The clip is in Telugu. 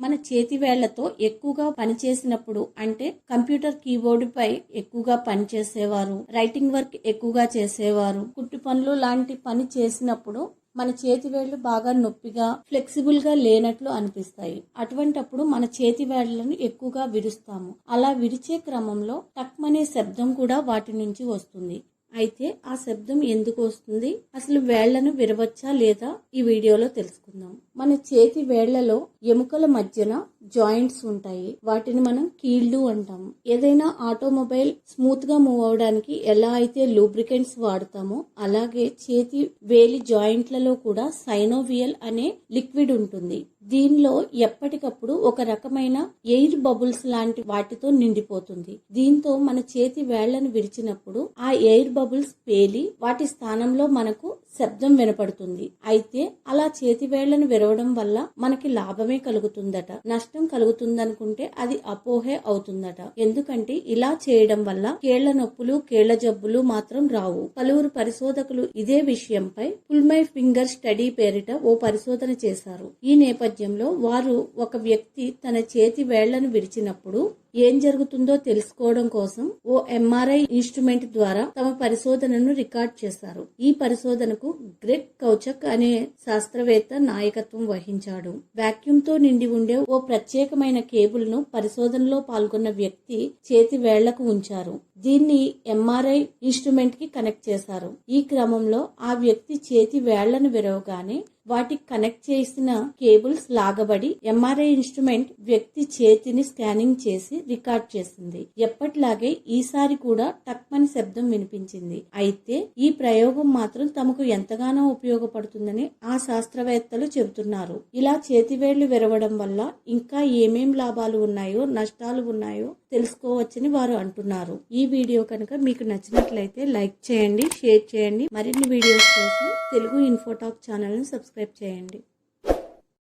మన చేతి వేళ్లతో ఎక్కువగా పనిచేసినప్పుడు, అంటే కంప్యూటర్ కీబోర్డు పై ఎక్కువగా పనిచేసేవారు, రైటింగ్ వర్క్ ఎక్కువగా చేసేవారు, కుట్టు పనులు లాంటి పని చేసినప్పుడు మన చేతి వేళ్లు బాగా నొప్పిగా, ఫ్లెక్సిబుల్ గా లేనట్లు అనిపిస్తాయి. అటువంటప్పుడు మన చేతి వేళ్లను ఎక్కువగా విరుస్తాము. అలా విరిచే క్రమంలో టక్మనే శబ్దం కూడా వాటి నుంచి వస్తుంది. అయితే ఆ శబ్దం ఎందుకు వస్తుంది, అసలు వేళ్లను విరవచ్చా లేదా, ఈ వీడియోలో తెలుసుకుందాం. మన చేతి వేళ్లలో ఎముకల మధ్యన జాయింట్స్ ఉంటాయి. వాటిని మనం కీళ్లు అంటాము. ఏదైనా ఆటోమొబైల్ స్మూత్ గా మూవ్ అవడానికి ఎలా అయితే లూబ్రికెంట్స్ వాడతామో, అలాగే చేతి వేలి జాయింట్లలో కూడా సైనోవియల్ అనే లిక్విడ్ ఉంటుంది. దీనిలో ఎప్పటికప్పుడు ఒక రకమైన ఎయిర్ బబుల్స్ లాంటి వాటితో నిండిపోతుంది. దీంతో మన చేతి వేళ్లను విరిచినప్పుడు ఆ ఎయిర్ బబుల్స్ పేలి వాటి స్థానంలో మనకు శబ్దం వినపడుతుంది. అయితే అలా చేతి వేళ్లను విరవడం వల్ల మనకి లాభమే కలుగుతుందట, నష్టం కలుగుతుందనుకుంటే అది అపోహే అవుతుందట. ఎందుకంటే ఇలా చేయడం వల్ల కేళ్ల నొప్పులు, కేళ్ల జబ్బులు మాత్రం రావు. పలువురు పరిశోధకులు ఇదే విషయంపై పుల్ మై ఫింగర్ స్టడీ పేరిట ఓ పరిశోధన చేశారు. ఈ నేపథ్యంలో వారు ఒక వ్యక్తి తన చేతి వేళ్లను విరిచినప్పుడు ఏం జరుగుతుందో తెలుసుకోవడం కోసం ఓ ఎంఆర్ఐ ఇన్స్ట్రుమెంట్ ద్వారా తమ పరిశోధనను రికార్డ్ చేశారు. ఈ పరిశోధనకు గ్రెగ్ కౌచక్ అనే శాస్త్రవేత్త నాయకత్వం వహించాడు. వాక్యూమ్ తో నిండి ఉండే ఓ ప్రత్యేకమైన కేబుల్ ను పరిశోధనలో పాల్గొన్న వ్యక్తి చేతి వేళ్లకు ఉంచారు. దీన్ని ఎంఆర్ఐ ఇన్స్ట్రుమెంట్ కి కనెక్ట్ చేశారు. ఈ క్రమంలో ఆ వ్యక్తి చేతి వేళ్లను విరవగానే వాటికి కనెక్ట్ చేసిన కేబుల్స్ లాగబడి ఎంఆర్ఐ ఇన్స్ట్రుమెంట్ వ్యక్తి చేతిని స్కానింగ్ చేసి రికార్డ్ చేసింది. ఎప్పటిలాగే ఈసారి కూడా టక్మని శబ్దం వినిపించింది. అయితే ఈ ప్రయోగం మాత్రం తమకు ఎంతగానో ఉపయోగపడుతుందని ఆ శాస్త్రవేత్తలు చెబుతున్నారు. ఇలా చేతివేళ్లు విరవడం వల్ల ఇంకా ఏమేం లాభాలు ఉన్నాయో, నష్టాలు ఉన్నాయో తెలుసుకోవచ్చని వారు అంటున్నారు. ఈ వీడియో కనుక మీకు నచ్చినట్లయితే లైక్ చేయండి, షేర్ చేయండి. మరిన్ని వీడియోస్ కోసం తెలుగు ఇన్ఫోటాక్ ఛానల్ ని సబ్స్క్రైబ్ చేయండి.